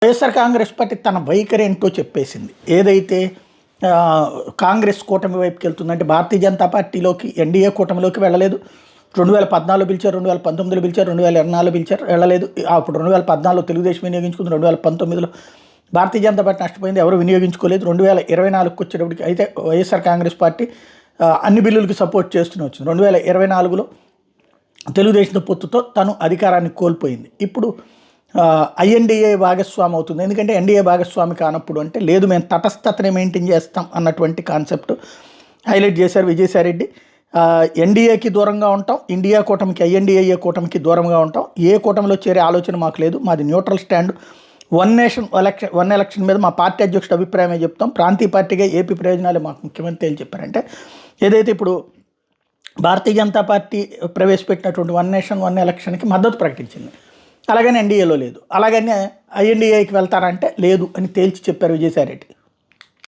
YSR Congress party తన వైఖరి ఏంటో చెప్పేసింది. ఏదైతే కాంగ్రెస్ కూటమి వైపుకి వెళ్తుందంటే భారతీయ జనతా పార్టీలోకి ఎన్డీఏ కూటమిలోకి వెళ్ళలేదు. 2014 పిలిచారు, 2019 పిలిచారు, 2024 పిలిచారు, వెళ్ళలేదు. అప్పుడు 2014 తెలుగుదేశం వినియోగించుకుంది, 2019లో భారతీయ జనతా పార్టీ నష్టపోయింది, ఎవరు వినియోగించుకోలేదు. 2024కి వచ్చేటప్పటికి అయితే వైఎస్ఆర్ కాంగ్రెస్ పార్టీ అన్ని బిల్లులకి సపోర్ట్ చేస్తూనే వచ్చింది. 2024లో తెలుగుదేశం పొత్తుతో తను అధికారాన్ని కోల్పోయింది. ఇప్పుడు ఐఎన్డీఏ భాగస్వామి అవుతుంది. ఎందుకంటే ఎన్డీఏ భాగస్వామి కానప్పుడు అంటే లేదు, మేము తటస్థతని మెయింటైన్ చేస్తాం అన్నటువంటి కాన్సెప్ట్ హైలైట్ చేశారు విజయసాయిరెడ్డి. ఎన్డీఏకి దూరంగా ఉంటాం, ఇండియా కూటమికి ఐఎన్డీఏ కూటమికి దూరంగా ఉంటాం, ఏ కూటమిలో చేరే ఆలోచన మాకు లేదు, మాది neutral stand, one nation one election మీద మా పార్టీ అధ్యక్షుడు అభిప్రాయమే చెప్తాం, ప్రాంతీయ పార్టీగా ఏపీ ప్రయోజనాలే మాకు ముఖ్యమంత్రి అని చెప్పారంటే ఏదైతే ఇప్పుడు భారతీయ జనతా పార్టీ ప్రవేశపెట్టినటువంటి వన్ నేషన్ వన్ ఎలక్షన్కి మద్దతు ప్రకటించింది, అలాగని ఎన్డీఏలో లేదు. అలాగనే ఐఎన్డీఏకి వెళ్తారంటే లేదు అని తేల్చి చెప్పారు విజయసాయిరెడ్డి.